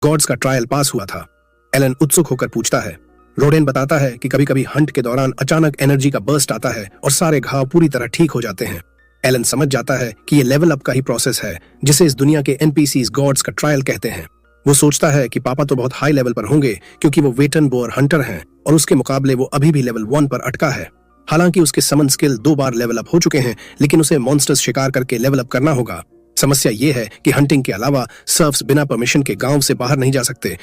God's का trial पास हुआ था। एलन उत्सुक होकर पूछता है। रोडेन बताता है कि कभी कभी हंट के दौरान अचानक एनर्जी का बर्स्ट आता है और सारे घाव पूरी तरह ठीक हो जाते हैं। एलन समझ जाता है कि ये लेवल अप का ही प्रोसेस है जिसे इस दुनिया के एनपीसीज गॉड्स का ट्रायल कहते हैं। वो सोचता है कि पापा तो बहुत हाई लेवल पर होंगे क्योंकि वो वेटन बोअर हंटर हैं और उसके मुकाबले वो अभी भी लेवल 1 पर अटका है। हालांकि उसके समन स्किल 2 बार लेवल अप हो चुके हैं, लेकिन उसे मॉन्स्टर्स शिकार करके लेवल अप करना होगा। समस्या ये है कि हंटिंग के अलावा सर्फ्स बिना परमिशन के गांव से बाहर नहीं जा सकते।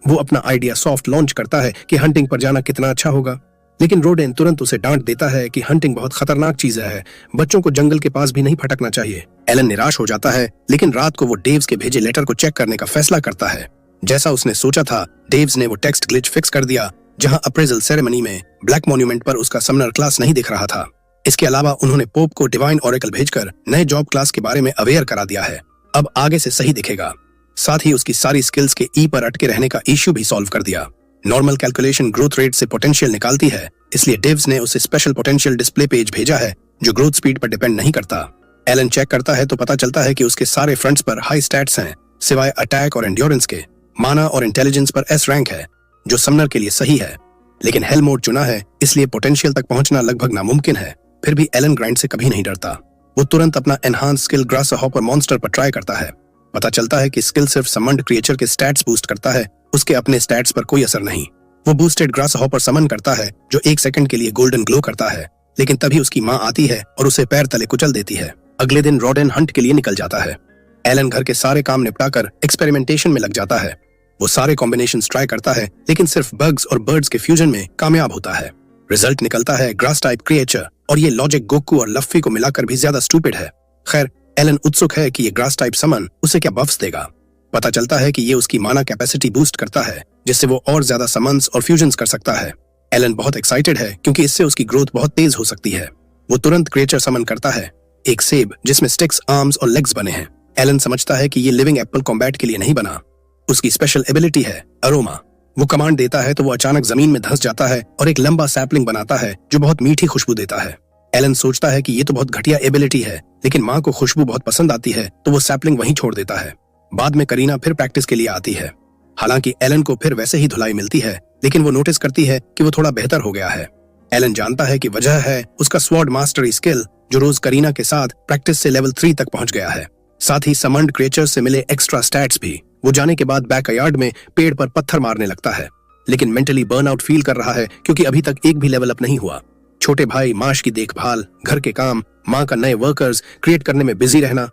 वो अपना आइडिया सॉफ्ट लॉन्च करता है कि हंटिंग पर जाना कितना अच्छा होगा, लेकिन रोडेन तुरंत उसे डांट देता है कि हंटिंग बहुत खतरनाक चीज है, बच्चों को जंगल के पास भी नहीं भटकना चाहिए। एलन निराश हो जाता है, लेकिन रात को वो डेव्स के भेजे लेटर को चेक करने का फैसला करता है। जैसा उसने सोचा था, डेव्स ने वो टेक्स्ट ग्लिच फिक्स कर दिया जहां अप्रेजल सेरेमनी में ब्लैक मॉन्यूमेंट पर उसका समनर क्लास नहीं दिख रहा था। इसके अलावा उन्होंने पोप को डिवाइन ऑरेकल भेजकर नए जॉब क्लास के बारे में अवेयर करा दिया है। अब आगे से सही दिखेगा। साथ ही उसकी सारी स्किल्स के ई पर अटके रहने का इश्यू भी सॉल्व कर दिया। नॉर्मल कैलकुलेशन ग्रोथ रेट से पोटेंशियल निकालती है, इसलिए डेव्स ने उसे स्पेशल पोटेंशियल डिस्प्ले पेज भेजा है जो ग्रोथ स्पीड पर डिपेंड नहीं करता। एलन चेक करता है तो पता चलता है कि उसके सारे फ्रंट्स पर हाई स्टैट्स हैं, सिवाय अटैक और एंड्योरेंस के। माना और इंटेलिजेंस पर एस रैंक है, जो समनर के लिए सही है, लेकिन हेल मोड चुना है, इसलिए पोटेंशियल तक पहुंचना लगभग नामुमकिन है। फिर भी एलन ग्राइंड से कभी नहीं डरता। वो तुरंत अपना एनहांस स्किल ग्रासहॉपर मॉन्स्टर पर ट्राई करता है। पता चलता है कि स्किल सिर्फ समन्ड क्रिएचर के स्टैट्स बूस्ट करता है, उसके अपने स्टैट्स पर कोई असर नहीं। वो बूस्टेड ग्रासहॉपर समन करता है जो 1 सेकंड के लिए गोल्डन ग्लो करता है, लेकिन तभी उसकी माँ आती है और उसे पैर तले कुचल देती है। अगले दिन रोडेन हंट के लिए निकल जाता है। एलन घर के सारे काम निपटाकर एक्सपेरिमेंटेशन में लग जाता है। वो सारे कॉम्बिनेशंस ट्राई करता है, लेकिन सिर्फ बग्स और बर्ड्स के फ्यूजन में कामयाब होता है। रिजल्ट निकलता है ग्रास टाइप क्रिएचर, और ये लॉजिक गोकू और लफ्फी को मिलाकर भी ज्यादा स्टूपिड है। खैर, एलन उत्सुक है कि ये ग्रास टाइप समन उसे क्या बफ्स देगा। पता चलता है कि ये उसकी माना कैपेसिटी बूस्ट करता है, जिससे वो और ज्यादा समन्स और फ्यूजन्स कर सकता है। एलन बहुत एक्साइटेड है क्योंकि इससे उसकी ग्रोथ बहुत तेज हो सकती है। वो तुरंत क्रिएचर समन करता है, एक सेब जिसमें स्टिक्स, आर्म्स और लेग्स बने हैं। एलन समझता है कि ये लिविंग एप्पल कॉम्बैट के लिए नहीं बना, उसकी स्पेशल एबिलिटी है अरोमा। वो कमांड देता है तो वो अचानक जमीन में धंस जाता है और एक लंबा सैपलिंग बनाता है जो बहुत मीठी खुशबू देता है। एलन सोचता है कि ये तो बहुत घटिया एबिलिटी है, लेकिन माँ को खुशबू बहुत पसंद आती है तो वो सैपलिंग वहीं छोड़ देता है। बाद में करीना फिर प्रैक्टिस के लिए आती है। हालांकि एलन को फिर वैसे ही धुलाई मिलती है, लेकिन वो नोटिस करती है कि वो थोड़ा बेहतर हो गया है। एलन जानता है कि वजह है उसका स्वॉर्ड मास्टरी स्किल, जो रोज करीना के साथ प्रैक्टिस से लेवल 3 तक पहुंच गया है। साथ ही समन्ड क्रिएचर से मिले एक्स्ट्रा स्टैट्स भी। वो जाने के बाद बैकयार्ड में पेड़ पर पत्थर मारने लगता है, लेकिन मेंटली बर्नआउट फील कर रहा है क्योंकि अभी तक एक भी लेवल अप नहीं हुआ। छोटे भाई माश की देखभाल, घर के काम, माँ का नए वर्कर्स क्रिएट करने में बिजी रहना,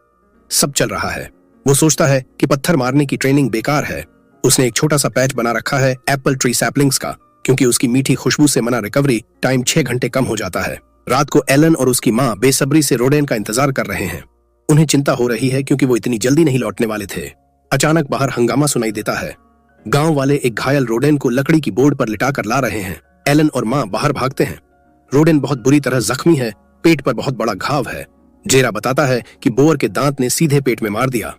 सब चल रहा है। वो सोचता है कि पत्थर मारने की ट्रेनिंग बेकार है। उसने एक छोटा सा पैच बना रखा है एप्पल ट्री सैपलिंग्स का, क्योंकि उसकी मीठी खुशबू से मना रिकवरी टाइम 6 घंटे कम हो जाता है। रात को एलन और उसकी माँ बेसब्री से रोडेन का इंतजार कर रहे हैं। उन्हें चिंता हो रही है क्योंकि वो इतनी जल्दी नहीं लौटने वाले थे। अचानक बाहर हंगामा सुनाई देता है। गांव वाले एक घायल रोडेन को लकड़ी की बोर्ड पर लिटा कर ला रहे हैं। एलन और माँ बाहर भागते हैं। रोडेन बहुत बुरी तरह जख्मी है, पेट पर बहुत बड़ा घाव है। जेरा बताता है कि बोअर के दांत ने सीधे पेट में मार दिया।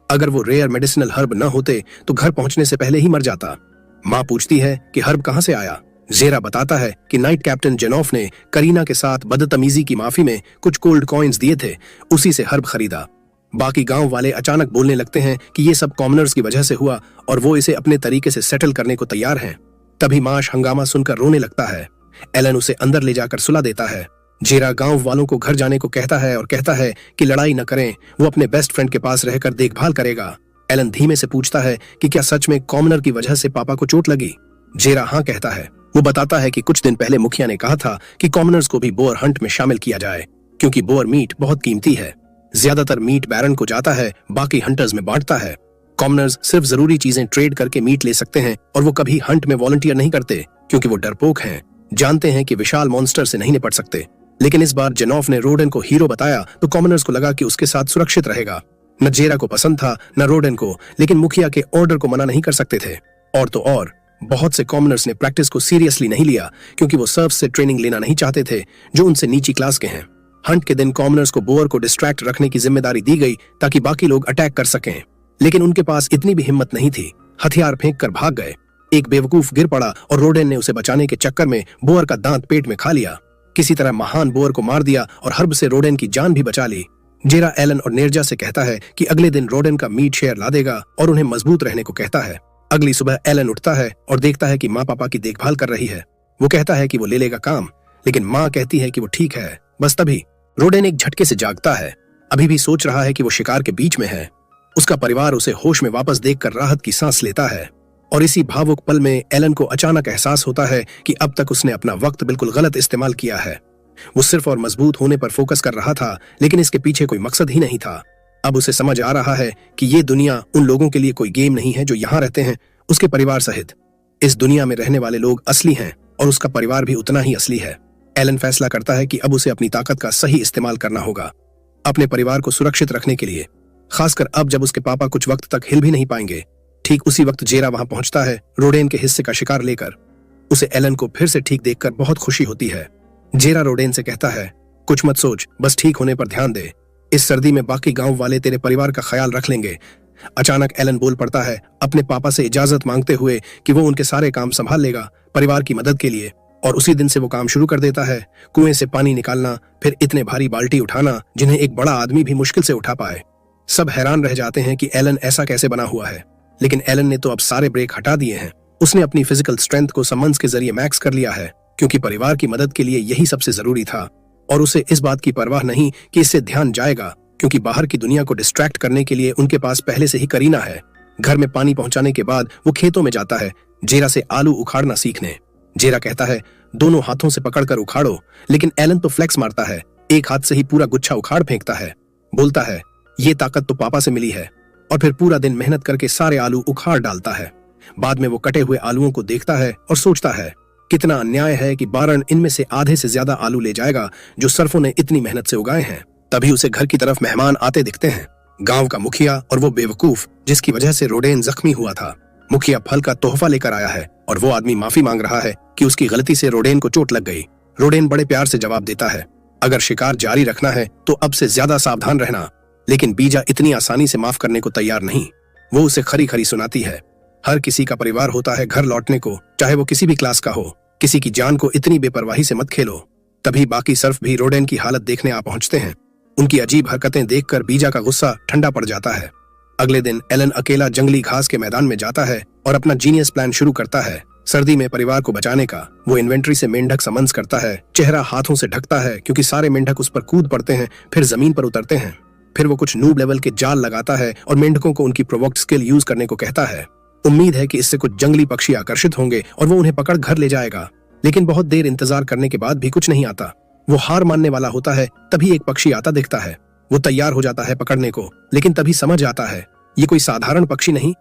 अगर वो रेयर मेडिसिनल हर्ब न होते तो घर पहुंचने से पहले ही मर जाता। माँ पूछती है कि हर्ब कहां से आया। जेरा बताता है कि नाइट कैप्टन जेनॉफ ने करीना के साथ बदतमीजी की माफी में कुछ गोल्ड कॉइन्स दिए थे, उसी से हर्ब खरीदा। बाकी गांव वाले अचानक बोलने लगते हैं कि ये सब कॉमनर्स की वजह से हुआ और वो इसे अपने तरीके से सेटल करने को तैयार हैं। तभी माश हंगामा सुनकर रोने लगता है। एलन उसे अंदर ले जाकर सुला देता है। जेरा गांव वालों को घर जाने को कहता है और कहता है कि लड़ाई न करें, वो अपने बेस्ट फ्रेंड के पास रहकर देखभाल करेगा। एलन धीमे से पूछता है कि क्या सच में कॉमनर की वजह से पापा को चोट लगी। जेरा हाँ कहता है। वो बताता है कि कुछ दिन पहले मुखिया ने कहा था कि कॉमनर्स को भी बोअर हंट में शामिल किया जाए, क्योंकि बोअर मीट बहुत कीमती है। ज्यादातर मीट बैरन को जाता है, बाकी हंटर्स में बांटता है। कॉमनर्स सिर्फ जरूरी चीजें ट्रेड करके मीट ले सकते हैं और वो कभी हंट में वॉलंटियर नहीं करते क्योंकि वो डरपोक हैं, जानते हैं कि विशाल मॉन्स्टर से नहीं निपट सकते। लेकिन इस बार जेनॉफ ने रोडेन को हीरो बताया तो कॉमनर्स को लगा कि उसके साथ सुरक्षित रहेगा। न जेरा को पसंद था न रोडेन को, लेकिन मुखिया के ऑर्डर को मना नहीं कर सकते थे। और तो और बहुत से कॉमनर्स ने प्रैक्टिस को सीरियसली नहीं लिया क्योंकि वो सर्फ से ट्रेनिंग लेना नहीं चाहते थे जो उनसे नीची क्लास के हैं। हंट के दिन कॉमनर्स को बोअर को डिस्ट्रैक्ट रखने की जिम्मेदारी दी गई ताकि बाकी लोग अटैक कर सकें, लेकिन उनके पास इतनी भी हिम्मत नहीं थी। हथियार फेंक कर भाग गए। एक बेवकूफ गिर पड़ा और रोडेन ने उसे बचाने के चक्कर में बोअर का दांत पेट में खा लिया। किसी तरह महान बोअर को मार दिया और हर्ब से रोडेन की जान भी बचा ली। जेरा एलन और नेर्जा से कहता है कि अगले दिन रोडेन का मीट शेयर ला देगा और उन्हें मजबूत रहने को कहता है। अगली सुबह एलन उठता है और देखता है कि माँ पापा की देखभाल कर रही है। वो कहता है कि वो ले लेगा काम, लेकिन माँ कहती है कि वो ठीक है। बस तभी रोडेन एक झटके से जागता है। अभी भी सोच रहा है कि वो शिकार के बीच में है। उसका परिवार उसे होश में वापस देखकर राहत की सांस लेता है और इसी भावुक पल में एलन को अचानक एहसास होता है कि अब तक उसने अपना वक्त बिल्कुल गलत इस्तेमाल किया है। वो सिर्फ और मजबूत होने पर फोकस कर रहा था, लेकिन इसके पीछे कोई मकसद ही नहीं था। अब उसे समझ आ रहा है कि ये दुनिया उन लोगों के लिए कोई गेम नहीं है जो यहाँ रहते हैं, उसके परिवार सहित। इस दुनिया में रहने वाले लोग असली हैं और उसका परिवार भी उतना ही असली है। एलन फैसला करता है कि अब उसे अपनी ताकत का सही इस्तेमाल करना होगा, अपने परिवार को सुरक्षित रखने के लिए, खासकर अब जब उसके पापा कुछ वक्त तक हिल भी नहीं पाएंगे। ठीक उसी वक्त जेरा वहां पहुंचता है, रोडेन के हिस्से का शिकार लेकर। उसे एलन को फिर से ठीक देखकर बहुत खुशी होती है। जेरा रोडेन से कहता है, कुछ मत सोच, बस ठीक होने पर ध्यान दे। इस सर्दी में बाकी गांव वाले तेरे परिवार का ख्याल रख लेंगे। अचानक एलन बोल पड़ता है, अपने पापा से इजाजत मांगते हुए कि वो उनके सारे काम संभाल लेगा परिवार की मदद के लिए। और उसी दिन से वो काम शुरू कर देता है, कुएं से पानी निकालना, फिर इतने भारी बाल्टी उठाना जिन्हें एक बड़ा आदमी भी मुश्किल से उठा पाए। सब हैरान रह जाते हैं कि एलन ऐसा कैसे बना हुआ है, लेकिन एलन ने तो अब सारे ब्रेक हटा दिए हैं। उसने अपनी फिजिकल स्ट्रेंथ को समन्स के जरिए मैक्स कर लिया है, क्योंकि परिवार की मदद के लिए यही सबसे जरूरी था। और उसे इस बात की परवाह नहीं कि इससे ध्यान जाएगा, क्योंकि बाहर की दुनिया को डिस्ट्रैक्ट करने के लिए उनके पास पहले से ही करीना है। घर में पानी पहुंचाने के बाद वो खेतों में जाता है जेरा से आलू उखाड़ना सीखने। जेरा कहता है, दोनों हाथों से पकड़कर उखाड़ो, लेकिन एलन तो फ्लेक्स मारता है, एक हाथ से ही पूरा गुच्छा उखाड़ फेंकता है। बोलता है, ये ताकत तो पापा से मिली है। और फिर पूरा दिन मेहनत करके सारे आलू उखाड़ डालता है। बाद में वो कटे हुए आलूओं को देखता है और सोचता है, कितना अन्याय है कि बारन इनमें से आधे से ज्यादा आलू ले जाएगा जो सर्फों ने इतनी मेहनत से उगाए हैं। तभी उसे घर की तरफ मेहमान आते दिखते हैं, गांव का मुखिया और वो बेवकूफ जिसकी वजह से रोडेन जख्मी हुआ था। मुखिया फल का तोहफा लेकर आया है और वो आदमी माफी मांग रहा है कि उसकी गलती से रोडेन को चोट लग गई। रोडेन बड़े प्यार से जवाब देता है, अगर शिकार जारी रखना है तो अब से ज्यादा सावधान रहना। लेकिन बीजा इतनी आसानी से माफ करने को तैयार नहीं। वो उसे खरी खरी सुनाती है, हर किसी का परिवार होता है घर लौटने को, चाहे वो किसी भी क्लास का हो। किसी की जान को इतनी बेपरवाही से मत खेलो। तभी बाकी सर्फ भी रोडेन की हालत देखने आ पहुंचते हैं। उनकी अजीब हरकतें देखकर बीजा का गुस्सा ठंडा पड़ जाता है। अगले दिन एलन अकेला जंगली घास के मैदान में जाता है और अपना जीनियस प्लान शुरू करता है। सर्दी में परिवार को बचाने का वो इन्वेंट्री से मेंढक समन्स करता है, चेहरा हाथों से ढकता है क्योंकि सारे मेंढक उस पर कूद पड़ते हैं, फिर जमीन पर उतरते हैं। फिर वो कुछ नूब लेवल के जाल लगाता है और मेंढकों को उनकी प्रोवोक्ड स्किल यूज करने को कहता है। उम्मीद है कि इससे कुछ जंगली पक्षी आकर्षित होंगे और वो उन्हें पकड़ घर ले जाएगा। लेकिन बहुत देर इंतजार करने के बाद भी कुछ नहीं आता। वो हार मानने वाला होता है, तभी एक पक्षी आता दिखता है। वो तैयार हो जाता है पकड़ने को, लेकिन तभी समझ आता है ये कोई साधारण पक्षी नहीं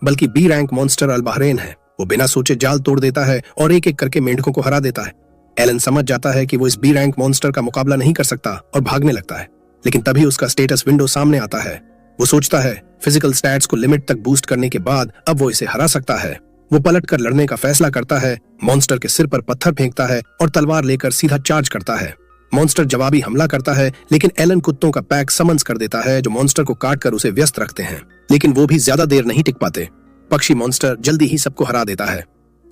बल्कि बी रैंक मॉन्स्टर अलबहरेन है। वो बिना सोचे जाल तोड़ देता है और एक एक करके मेंढकों को हरा देता है। एलन समझ जाता है कि वो इस बी रैंक मॉन्स्टर का मुकाबला नहीं कर सकता और भागने लगता है। लेकिन तभी उसका स्टेटस विंडो सामने आता है। वो सोचता है फिजिकल स्टैट्स को लिमिट तक बूस्ट करने के बाद अब वो इसे हरा सकता है। वो पलट कर लड़ने का फैसला करता है, मॉन्स्टर के सिर पर पत्थर फेंकता है और तलवार लेकर सीधा चार्ज करता है। मॉन्स्टर जवाबी हमला करता है, लेकिन एलन कुत्तों का पैक समन्स कर देता है जो मॉन्स्टर को काट कर उसे व्यस्त रखते हैं। लेकिन वो भी ज्यादा देर नहीं टिक पाते। पक्षी मॉन्स्टर जल्दी ही सबको हरा देता है।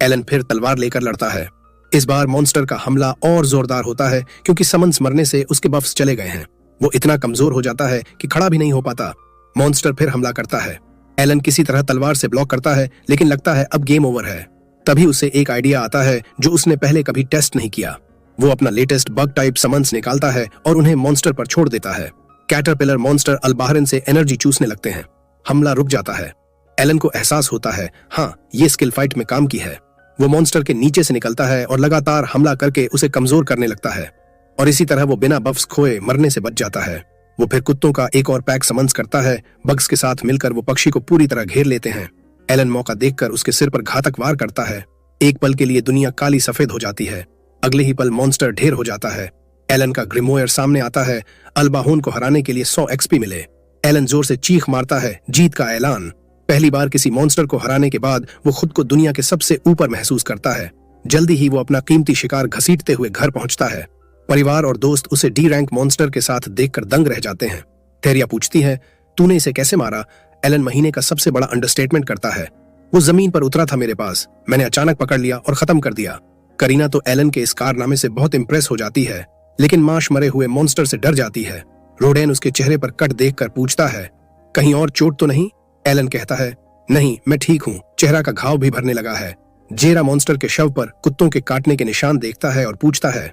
एलन फिर तलवार लेकर लड़ता है। इस बार मॉन्स्टर का हमला और जोरदार होता है क्योंकि समन्स मरने से उसके बफ्स चले गए हैं। वो इतना कमजोर हो जाता है कि खड़ा भी नहीं हो पाता। मॉन्स्टर फिर हमला करता है। एलन किसी तरह तलवार से ब्लॉक करता है, लेकिन लगता है अब गेम ओवर है। तभी उसे एक आइडिया आता है जो उसने पहले कभी टेस्ट नहीं किया। वो अपना लेटेस्ट बग टाइप समन्स निकालता है और उन्हें मॉन्स्टर पर छोड़ देता है। कैटरपिलर मॉन्स्टर अलबाहरन से एनर्जी चूसने लगते हैं। हमला रुक जाता है। एलन को एहसास होता है, हाँ, ये स्किल फाइट में काम की है। वो मॉन्स्टर के नीचे से निकलता है और लगातार हमला करके उसे कमजोर करने लगता है और इसी तरह वो बिना बफ्स खोए मरने से बच जाता है। वो फिर कुत्तों का एक और पैक समन्स करता है। बग्स के साथ मिलकर वो पक्षी को पूरी तरह घेर लेते हैं। एलन मौका देखकर उसके सिर पर घातक वार करता है। एक पल के लिए दुनिया काली सफेद हो जाती है। अगले ही पल मॉन्स्टर ढेर हो जाता है। एलन का ग्रिमोयर सामने आता है। अलबाहून को हराने के लिए 100 एक्सपी मिले। एलन जोर से चीख मारता है, जीत का ऐलान। पहली बार किसी मॉन्स्टर को हराने के बाद वो खुद को दुनिया के सबसे ऊपर महसूस करता है। जल्दी ही वो अपना कीमती शिकार घसीटते हुए घर पहुंचता है। परिवार और दोस्त उसे डी रैंक मॉन्स्टर के साथ देखकर दंग रह जाते हैं। थेरिया पूछती है, तूने इसे कैसे मारा? एलन महीने का सबसे बड़ा अंडरस्टेटमेंट करता है, वो जमीन पर उतरा था मेरे पास, मैंने अचानक पकड़ लिया और खत्म कर दिया। करीना तो एलन के इस कारनामे से बहुत इंप्रेस हो जाती है, लेकिन माश मरे हुए मॉन्स्टर से डर जाती है। रोडेन उसके चेहरे पर कट देखकर पूछता है, कहीं और चोट तो नहीं? एलन कहता है, नहीं, मैं ठीक हूँ। चेहरा का घाव भी भरने लगा है। जेरा मॉन्स्टर के शव पर कुत्तों के काटने के निशान देखता है और पूछता है,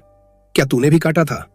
क्या तूने भी काटा था?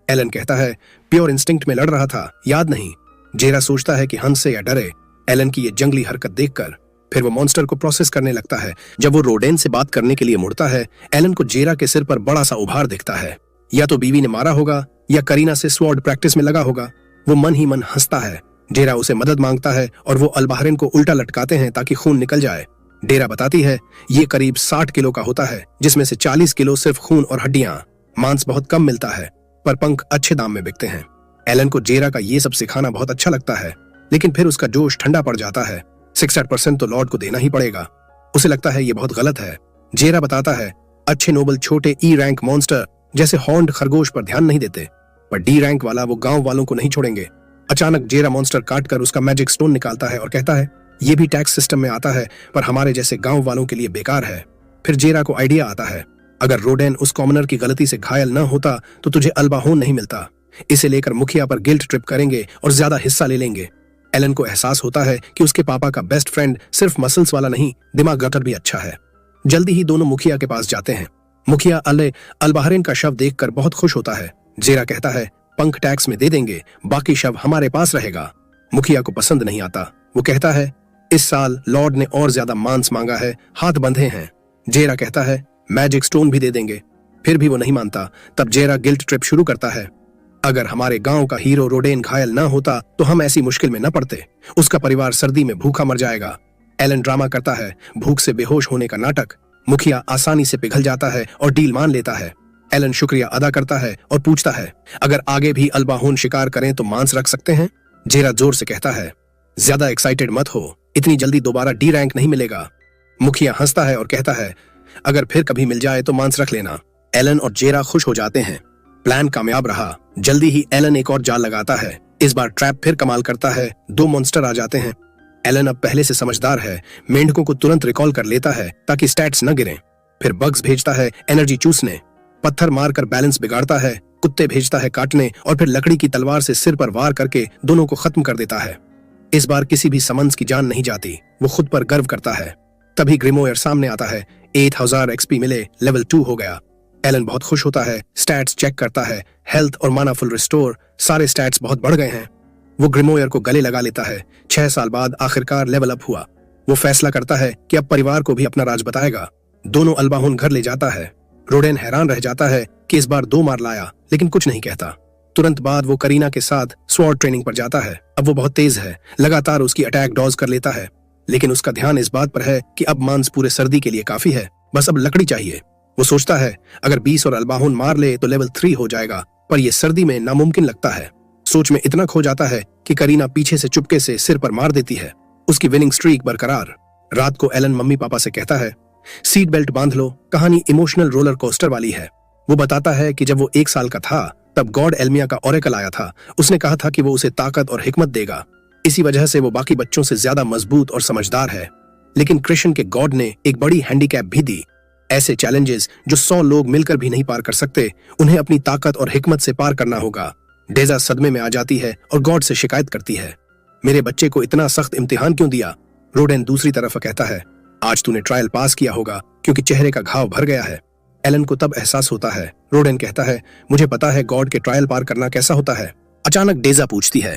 एलन कहता है, प्योर इंस्टिंक्ट में लड़ रहा था, याद नहीं। जेरा सोचता है कि हंस से या डरे एलन की ये जंगली हरकत देखकर। फिर वो मॉन्स्टर को प्रोसेस करने लगता है। जब वो रोडेन से बात करने के लिए मुड़ता है, एलन को जेरा के सिर पर बड़ा सा उभार दिखता है। या तो बीवी ने मारा होगा या करीना से स्वॉर्ड प्रैक्टिस में लगा होगा। वो मन ही मन हंसता है। डेरा उसे मदद मांगता है और वो अलबाहरिन को उल्टा लटकाते हैं ताकि खून निकल जाए। डेरा बताती है ये करीब 60 किलो का होता है, जिसमें से 40 किलो सिर्फ खून और हड्डियां। मांस बहुत कम मिलता है पर पंख अच्छे दाम में बिकते हैं। एलन को जेरा का ये सब सिखाना बहुत अच्छा लगता है, लेकिन फिर उसका जोश ठंडा पड़ जाता है। 66% तो लॉर्ड को देना ही पड़ेगा। उसे लगता है ये बहुत गलत है। जेरा बताता है अच्छे नोबल छोटे ई रैंक मॉन्स्टर जैसे हॉर्न्ड खरगोश पर ध्यान नहीं देते, पर डी रैंक वाला वो गांव वालों को नहीं छोड़ेंगे। अचानक जेरा मॉन्स्टर काटकर उसका मैजिक स्टोन निकालता है और कहता है ये भी टैक्स सिस्टम में आता है, पर हमारे जैसे गांव वालों के लिए बेकार है। फिर जेरा को आइडिया आता है, अगर रोडेन उस कॉमनर की गलती से घायल न होता तो तुझे अल्बाहोन नहीं मिलता। इसे लेकर मुखिया पर गिल्ट ट्रिप करेंगे और ज्यादा हिस्सा ले लेंगे। एलन को एहसास होता है कि उसके पापा का बेस्ट फ्रेंड सिर्फ मसल्स वाला नहीं, दिमाग गटर भी अच्छा है। जल्दी ही दोनों मुखिया के पास जाते हैं। मुखिया अलबाहरिन का शव देखकर बहुत खुश होता है। जेरा कहता है पंख टैक्स में दे देंगे, बाकी शव हमारे पास रहेगा। मुखिया को पसंद नहीं आता। वो कहता है इस साल लॉर्ड ने और ज्यादा मांस मांगा है, हाथ बंधे हैं। जेरा कहता है मैजिक स्टोन भी दे देंगे। फिर भी वो नहीं मानता। तब जेरा गिल्ट ट्रिप शुरू करता है, अगर हमारे गांव का हीरो रोडेन घायल न होता तो हम ऐसी मुश्किल में न पड़ते। उसका परिवार सर्दी में भूखा मर जाएगा। एलन ड्रामा करता है, भूख से बेहोश होने का नाटक। मुखिया आसानी से पिघल जाता है और डील मान लेता है। एलन शुक्रिया अदा करता है और पूछता है अगर आगे भी अल्बाहोन शिकार करें तो मांस रख सकते हैं? जेरा जोर से कहता है ज्यादा एक्साइटेड मत हो, इतनी जल्दी दोबारा डी रैंक नहीं मिलेगा। मुखिया हंसता है और कहता है अगर फिर कभी मिल जाए तो मांस रख लेना। एलन और जेरा खुश हो जाते हैं। प्लान कामयाब रहा। जल्दी ही एलन एक और जाल लगाता है। इस बार ट्रैप फिर कमाल करता है। 2 मॉन्स्टर आ जाते हैं। एलन अब पहले से समझदार है। मेंढकों को तुरंत रिकॉल कर लेता है ताकि स्टैट्स न गिरें। फिर बग्स भेजता है एनर्जी चूसने, पत्थर मारकर बैलेंस बिगाड़ता है, कुत्ते भेजता है काटने और फिर लकड़ी की तलवार से सिर पर वार करके दोनों को खत्म कर देता है। इस बार किसी भी समन्स की जान नहीं जाती। वो खुद पर गर्व करता है। तभी ग्रिमोयर सामने आता है। 8000 एक्सपी मिले, लेवल 2 हो गया। एलन बहुत खुश होता है। स्टैट्स चेक करता है, हेल्थ और माना फुल रिस्टोर, सारे स्टैट्स बहुत बढ़ गए हैं। वो ग्रिमोयर को गले लगा लेता है। 6 साल बाद आखिरकार लेवल अप हुआ। वो फैसला करता है कि अब परिवार को भी अपना राज बताएगा। दोनों अल्बाहोन घर ले जाता है। रोडेन हैरान रह जाता है कि इस बार 2 मार लाया, लेकिन कुछ नहीं कहता। तुरंत बाद वो करीना के साथ स्वॉर्ड ट्रेनिंग पर जाता है। अब वो बहुत तेज है, लगातार उसकी अटैक डॉज कर लेता है, लेकिन उसका ध्यान इस बात पर है कि अब मांस पूरे सर्दी के लिए काफी है, बस अब लकड़ी चाहिए। वो सोचता है अगर 20 और अल्बाहोन मार ले तो लेवल 3 हो जाएगा, पर यह सर्दी में नामुमकिन लगता है। सोच में इतना खो जाता है कि करीना पीछे से चुपके से सिर पर मार देती है। उसकी विनिंग स्ट्रीक बरकरार। रात को एलन मम्मी पापा से कहता है सीट बेल्ट बांध लो, कहानी इमोशनल रोलर कोस्टर वाली है। वो बताता है कि जब वो 1 साल का था तब गॉड एल्मिया का ओरेकल आया था। उसने कहा था कि वो उसे ताकत और हिकमत देगा। इसी वजह से वो बाकी बच्चों से ज्यादा मजबूत और समझदार है। लेकिन कृष्ण के गॉड ने एक बड़ी हैंडीकैप भी दी। ऐसे चैलेंजेस जो 100 लोग मिलकर भी नहीं पार कर सकते, उन्हें अपनी ताकत और हिकमत से पार करना होगा। डेजा सदमे में आ जाती है और गॉड से शिकायत करती है, मेरे बच्चे को इतना सख्त इम्तिहान क्यों दिया? रोडेन दूसरी तरफ कहता है, आज तूने ट्रायल पास किया होगा क्योंकि चेहरे का घाव भर गया है। एलन को तब एहसास होता है। रोडेन कहता है, मुझे पता है गॉड के ट्रायल पार करना कैसा होता है। अचानक डेजा पूछती है,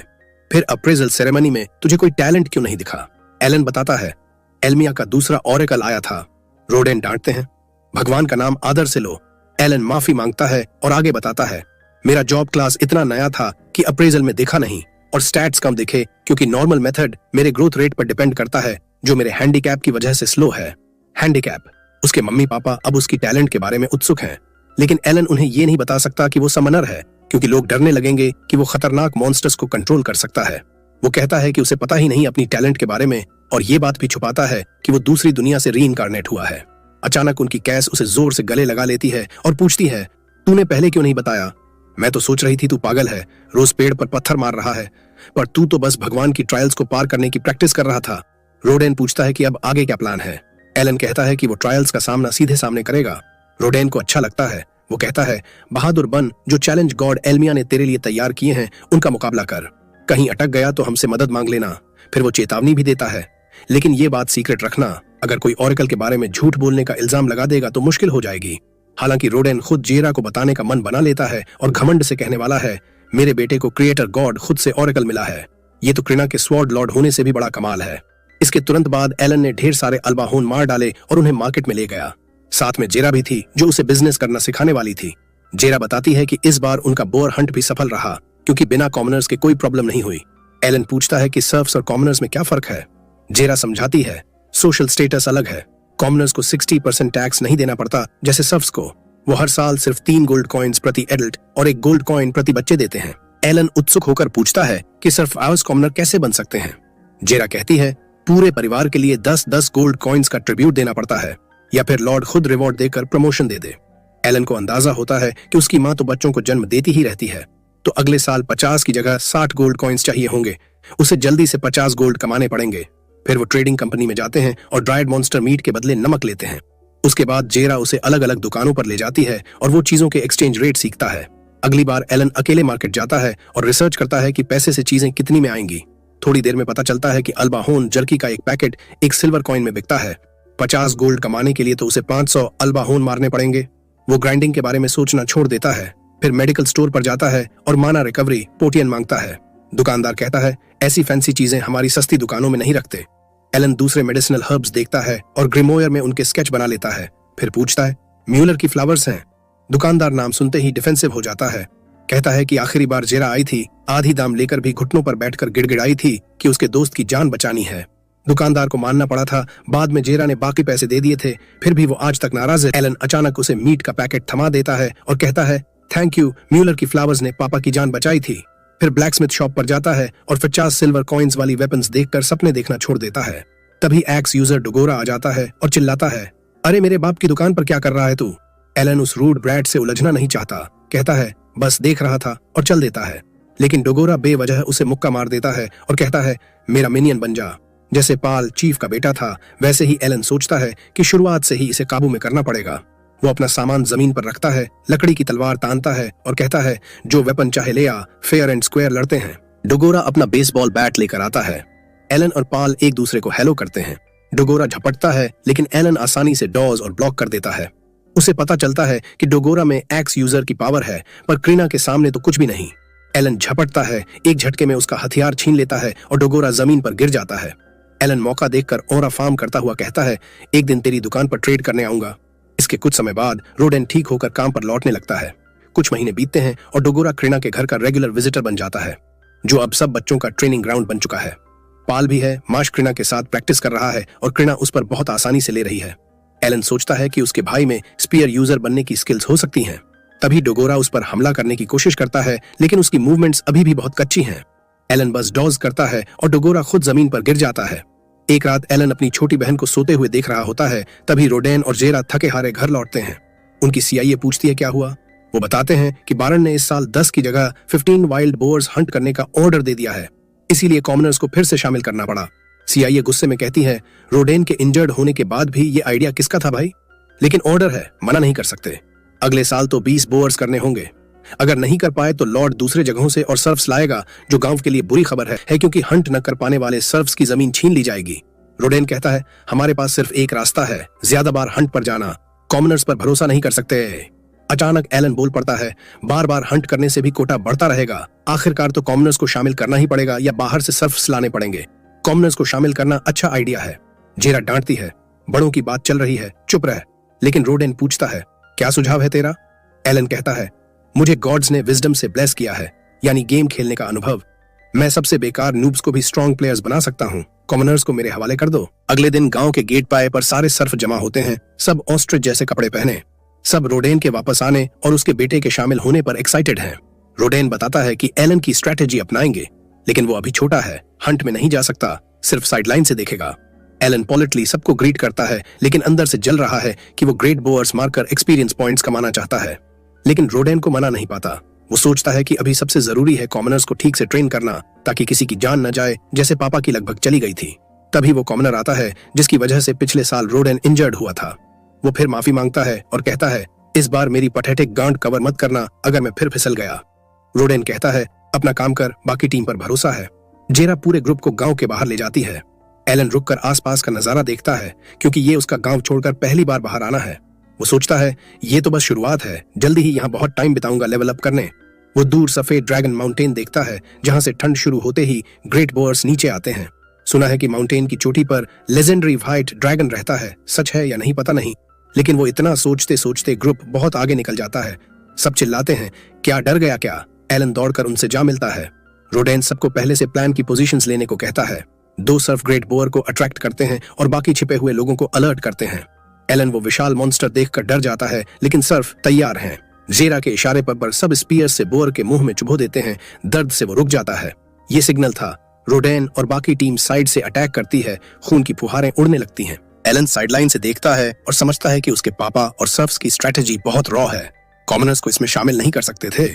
फिर अप्रेजल सेरेमनी में तुझे कोई टैलेंट क्यों नहीं दिखा? एलन बताता है, एल्मिया का दूसरा ओरेकल आया था। रोडेन डांटते हैं, भगवान का नाम आदर से लो। एलन माफी मांगता है और आगे बताता है, मेरा जॉब क्लास इतना नया था कि अप्रेजल में देखा नहीं और स्टैट्स कम दिखे क्योंकि नॉर्मल मेथड मेरे ग्रोथ रेट पर डिपेंड करता है जो मेरे हैंडीकैप की वजह से स्लो है। हैंडीकैप। उसके मम्मी पापा अब उसकी टैलेंट के बारे में उत्सुक हैं, लेकिन एलन उन्हें ये नहीं बता सकता कि वो समनर है क्योंकि लोग डरने लगेंगे कि वो खतरनाक मॉन्स्टर्स को कंट्रोल कर सकता है। वो कहता है कि उसे पता ही नहीं अपनी टैलेंट के बारे में और ये बात भी छुपाता है कि वो दूसरी दुनिया से रीइंकार्नेट हुआ है। अचानक उनकी कैस उसे जोर से गले लगा लेती है और पूछती है, तूने पहले क्यों नहीं बताया? मैं तो सोच रही थी तू पागल है, रोज पेड़ पर पत्थर मार रहा है, पर तू तो बस भगवान की ट्रायल्स को पार करने की प्रैक्टिस कर रहा था। रोडेन पूछता है कि अब आगे क्या प्लान है। एलन कहता है कि वो ट्रायल्स का सामना सीधे सामने करेगा। रोडेन को अच्छा लगता है। वो कहता है, बहादुर बन, जो चैलेंज गॉड एल्मिया ने तेरे लिए तैयार किए हैं उनका मुकाबला कर। कहीं अटक गया तो हमसे मदद मांग लेना। फिर वो चेतावनी भी देता है, लेकिन ये बात सीक्रेट रखना। अगर कोई ओरेकल के बारे में झूठ बोलने का इल्जाम लगा देगा तो मुश्किल हो जाएगी। हालांकि रोडेन खुद जेरा को बताने का मन बना लेता है और घमंड से कहने वाला है, मेरे बेटे को क्रिएटर गॉड खुद से ओरेकल मिला है। ये तो क्रिना के स्वॉर्ड लॉर्ड होने से भी बड़ा कमाल है। इसके तुरंत बाद एलन ने ढेर सारे अल्बाहोन मार डाले और उन्हें मार्केट में ले गया। साथ में जेरा भी थी जो उसे बिजनेस करना सिखाने वाली थी। जेरा बताती है कि इस बार उनका बोअर हंट भी सफल रहा क्योंकि बिना कॉमनर्स के कोई प्रॉब्लम नहीं हुई। एलन पूछता है कि सर्फ्स और कॉमनर्स में क्या फर्क है। जेरा समझाती है, सोशल स्टेटस अलग है। कॉमनर्स को 60% टैक्स नहीं देना पड़ता जैसे सर्फ्स को। वो हर साल सिर्फ 3 गोल्ड कॉइन्स प्रति एडल्ट और 1 गोल्ड कॉइन प्रति बच्चे देते हैं। एलन उत्सुक होकर पूछता है कि सर्फ आवर्स कॉमनर कैसे बन सकते हैं। जेरा कहती है, पूरे परिवार के लिए 10-10 गोल्ड कॉइन्स का ट्रिब्यूट देना पड़ता है या फिर लॉर्ड खुद रिवॉर्ड देकर प्रमोशन दे दे। एलन को अंदाजा होता है कि उसकी माँ तो बच्चों को जन्म देती ही रहती है, तो अगले साल 50 की जगह 60 गोल्ड कॉइन्स चाहिए होंगे। उसे जल्दी से 50 गोल्ड कमाने पड़ेंगे। फिर वो ट्रेडिंग कंपनी में जाते हैं और ड्राइड मॉन्स्टर मीट के बदले नमक लेते हैं। उसके बाद जेरा उसे अलग अलग दुकानों पर ले जाती है और वो चीजों के एक्सचेंज रेट सीखता है। अगली बार एलन अकेले मार्केट जाता है और रिसर्च करता है कि पैसे से चीजें कितनी में आएंगी। थोड़ी देर में पता चलता है कि अल्बाहोन जर्की का एक पैकेट 1 सिल्वर कॉइन में बिकता है। 50 गोल्ड कमाने के लिए तो उसे 500 अल्बाहोन मारने पड़ेंगे। वो ग्राइंडिंग के बारे में सोचना छोड़ देता है। फिर मेडिकल स्टोर पर जाता है और माना रिकवरी पोटियन मांगता है। दुकानदार कहता है, ऐसी फैंसी चीजें हमारी सस्ती दुकानों में नहीं रखते। एलन दूसरे मेडिसिनल हर्ब्स देखता है और ग्रिमोयर में उनके स्केच बना लेता है। फिर पूछता है, म्यूलर की फ्लावर्स हैं। दुकानदार नाम सुनते ही डिफेंसिव हो जाता है। कहता है कि आखिरी बार जेरा आई थी, आधी दाम लेकर भी घुटनों पर बैठकर गिड़गिड़ाई थी कि उसके दोस्त की जान बचानी है। दुकानदार को मानना पड़ा था। बाद में जेरा ने बाकी पैसे दे दिए थे, फिर भी वो आज तक नाराज है। एलन अचानक उसे मीट का पैकेट थमा देता है और कहता है, थैंक यू, म्यूलर की फ्लावर्स ने पापा की जान बचाई थी। फिर ब्लैकस्मिथ शॉप पर जाता है और 50 सिल्वर कॉइन्स वाली वेपन्स देखकर सपने देखना छोड़ देता है। तभी एक्स यूजर डोगोरा आ जाता है और चिल्लाता है, अरे मेरे बाप की दुकान पर क्या कर रहा है तू। एलन उस रूड ब्रैड से उलझना नहीं चाहता। कहता है, बस देख रहा था, और चल देता है। लेकिन डोगोरा बेवजह उसे मुक्का मार देता है और कहता है, मेरा मिनियन बन जा। जैसे पाल चीफ का बेटा था, वैसे ही एलन सोचता है कि शुरुआत से ही इसे काबू में करना पड़ेगा। वो अपना सामान जमीन पर रखता है, लकड़ी की तलवार तानता है और कहता है, जो वेपन चाहे ले आ, फेयर एंड स्क्वायर लड़ते हैं। डोगोरा अपना बेसबॉल बैट लेकर आता है। एलन और पाल एक दूसरे को हेलो करते हैं। डोगोरा झपटता है, लेकिन एलन आसानी से डॉज और ब्लॉक कर देता है। उसे पता चलता है कि डोगोरा में एक्स यूजर की पावर है, पर क्रीना के सामने तो कुछ भी नहीं। एलन झपटता है, एक झटके में उसका हथियार छीन लेता है और डोगोरा जमीन पर गिर जाता है। एलन मौका देखकर ऑरा फार्म करता हुआ कहता है, एक दिन तेरी दुकान पर ट्रेड करने आऊंगा। इसके कुछ समय बाद रोडेन ठीक होकर काम पर लौटने लगता है। कुछ महीने बीतते हैं और डोगोरा क्रीना के घर का रेगुलर विजिटर बन जाता है, जो अब सब बच्चों का ट्रेनिंग ग्राउंड बन चुका है। पाल भी है, माश क्रीना के साथ प्रैक्टिस कर रहा है और क्रीना उस पर बहुत आसानी से ले रही है। एलन सोचता है कि उसके भाई में स्पीयर यूजर बनने की स्किल्स हो सकती हैं। तभी डोगोरा उस पर हमला करने की कोशिश करता है, लेकिन उसकी मूवमेंट्स अभी भी बहुत कच्ची हैं। एलन बस डॉज करता है और डोगोरा खुद जमीन पर गिर जाता है। एक रात एलन अपनी छोटी बहन को सोते हुए देख रहा होता है। तभी रोडेन और जेरा थके हारे घर लौटते हैं। उनकी सीआईए पूछती है क्या हुआ। वो बताते हैं कि बारन ने इस साल 10 की जगह 15 वाइल्ड बोअर्स हंट करने का ऑर्डर दे दिया है, इसीलिए कॉमनर्स को फिर से शामिल करना पड़ा। सीआईए गुस्से में कहती है, रोडेन के इंजर्ड होने के बाद भी ये आइडिया किसका था भाई? लेकिन ऑर्डर है, मना नहीं कर सकते। अगले साल तो 20 बोअर्स करने होंगे। अगर नहीं कर पाए तो लॉर्ड दूसरे जगहों से और सर्फ्स लाएगा, जो गांव के लिए बुरी खबर है क्योंकि हंट न कर पाने वाले सर्फ्स की जमीन छीन ली जाएगी। रोडेन कहता है, हमारे पास सिर्फ एक रास्ता है, ज्यादा बार हंट पर जाना। कॉमनर्स पर भरोसा नहीं कर सकते। अचानक एलन बोल पड़ता है, बार बार हंट करने से भी कोटा बढ़ता रहेगा। आखिरकार तो कॉमनर्स को शामिल करना ही पड़ेगा या बाहर से सर्फ्स लाने पड़ेंगे। कॉमनर्स को शामिल करना अच्छा आइडिया है। जेरा डांटती है, बड़ों की बात चल रही है, चुप रह। लेकिन रोडेन पूछता है, क्या सुझाव है तेरा? एलन कहता है, मुझे गॉड्स ने विजडम से ब्लेस किया है, यानी गेम खेलने का अनुभव। मैं सबसे बेकार नूब्स को भी स्ट्रॉन्ग प्लेयर्स बना सकता हूँ। कॉमनर्स को मेरे हवाले कर दो। अगले दिन गांव के गेट पाए पर सारे सर्फ जमा होते हैं, सब ऑस्ट्रिच जैसे कपड़े पहने। सब रोडेन के वापस आने और उसके बेटे के शामिल होने पर एक्साइटेड हैं। रोडेन बताता है कि एलन की स्ट्रेटेजी अपनाएंगे, लेकिन वो अभी छोटा है, हंट में नहीं जा सकता, सिर्फ साइडलाइन से देखेगा। एलन पॉलिटली सबको ग्रीट करता है, लेकिन अंदर से जल रहा है कि वो ग्रेट बोअर्स मारकर एक्सपीरियंस पॉइंट्स कमाना चाहता है। लेकिन रोडेन को मना नहीं पाता। वो सोचता है कि अभी सबसे जरूरी है कॉमनर्स को ठीक से ट्रेन करना, ताकि किसी की जान न जाए, जैसे पापा की लगभग चली गई थी। तभी वो कॉमनर आता है जिसकी वजह से पिछले साल रोडेन इंजर्ड हुआ था। वो फिर माफी मांगता है और कहता है, इस बार मेरी पथेटिक गांड कवर मत करना अगर मैं फिर फिसल गया। रोडेन कहता है, अपना काम कर, बाकी टीम पर भरोसा है। जेरा पूरे ग्रुप को गांव के बाहर ले जाती है। एलन रुककर आसपास का नजारा देखता है क्योंकि ये उसका गांव छोड़कर पहली बार बाहर आना है। वो सोचता है ये तो बस शुरुआत है, जल्दी ही यहाँ बहुत टाइम बिताऊंगा लेवल अप करने। वो दूर सफेद ड्रैगन माउंटेन देखता है जहां से ठंड शुरू होते ही ग्रेट बोअर्स नीचे आते हैं। सुना है कि माउंटेन की चोटी पर लेजेंडरी व्हाइट ड्रैगन रहता है, सच है या नहीं पता नहीं, लेकिन वो इतना सोचते सोचते ग्रुप बहुत आगे निकल जाता है। सब चिल्लाते हैं, क्या डर गया क्या? एलन दौड़कर उनसे जा मिलता है। रोडेन सबको पहले से प्लान की पोजीशंस लेने को कहता है। 2 सर्फ ग्रेट बोअर को अट्रैक्ट करते हैं और बाकी छिपे हुए लोगों को अलर्ट करते हैं। एलन वो विशाल मॉन्स्टर देखकर डर जाता है, लेकिन सर्फ तैयार हैं। जेरा के इशारे पर सब स्पीयर से बोअर के मुंह में चुभो देते हैं। दर्द से वो रुक जाता है। ये सिग्नल था। रोडेन और बाकी टीम साइड से अटैक करती है। खून की फुहारें उड़ने लगती हैं। एलन साइडलाइन से देखता है और समझता है कि उसके पापा और सर्फ्स की स्ट्रेटेजी बहुत रॉ है। कॉमनर्स को इसमें शामिल नहीं कर सकते थे।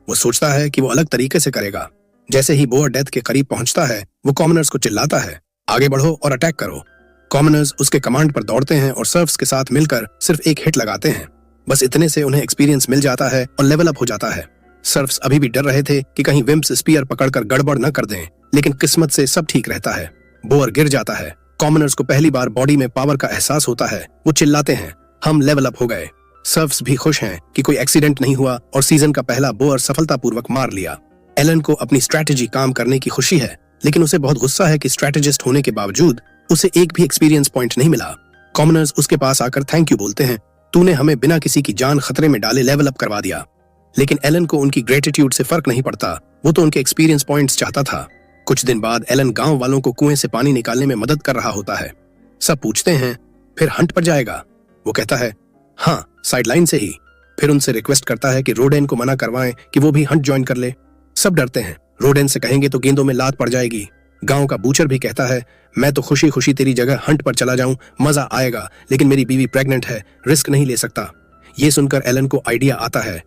वो सोचता है कि वो अलग तरीके से करेगा। जैसे ही बोअर डेथ के करीब पहुंचता है, वो कॉमनर्स को चिल्लाता है, आगे बढ़ो और अटैक करो। कॉमनर्स उसके कमांड पर दौड़ते हैं और सर्फ्स के साथ मिलकर सिर्फ एक हिट लगाते हैं। बस इतने से उन्हें एक्सपीरियंस मिल जाता है और लेवल अप हो जाता है। सर्फ्स अभी भी डर रहे थे कि कहीं विम्प्स स्पीयर पकड़कर गड़बड़ न कर दें, लेकिन किस्मत से सब ठीक रहता है। बोअर गिर जाता है। कॉमनर्स को पहली बार बॉडी में पावर का एहसास होता है। वो चिल्लाते हैं, हम लेवल अप हो गए। सर्फ्स भी खुश हैं कि कोई एक्सीडेंट नहीं हुआ और सीजन का पहला बोअर सफलतापूर्वक मार लिया। एलन को अपनी स्ट्रैटेजी काम करने की खुशी है, लेकिन उसे बहुत गुस्सा है कि स्ट्रैटेजिस्ट होने के बावजूद उसे एक भी एक्सपीरियंस पॉइंट नहीं मिला। कॉमनर्स उसके पास आकर थैंक यू बोलते हैं, तूने हमें बिना किसी की जान खतरे में डाले लेवल अप करवा दिया। लेकिन एलन को उनकी ग्रेटिट्यूड से फर्क नहीं पड़ता। वो तो उनके एक्सपीरियंस पॉइंट्स चाहता था। कुछ दिन बाद एलन गांव वालों को कुएं से पानी निकालने में मदद कर रहा होता है। सब पूछते हैं, फिर हंट पर जाएगा? वो कहता है, हाँ, साइडलाइन से ही। फिर उनसे रिक्वेस्ट करता है कि रोडेन को मना करवाएं कि वो भी हंट ज्वाइन कर ले। सब डरते हैं, रोडेन से कहेंगे तो गेंदों में लात पड़ जाएगी। गांव का बूचर भी कहता है, मैं तो खुशी खुशी तेरी जगह हंट पर चला जाऊं, मजा आएगा, लेकिन मेरी बीवी प्रेग्नेंट है, रिस्क नहीं ले सकता। ये सुनकर एलन को आइडिया आता है।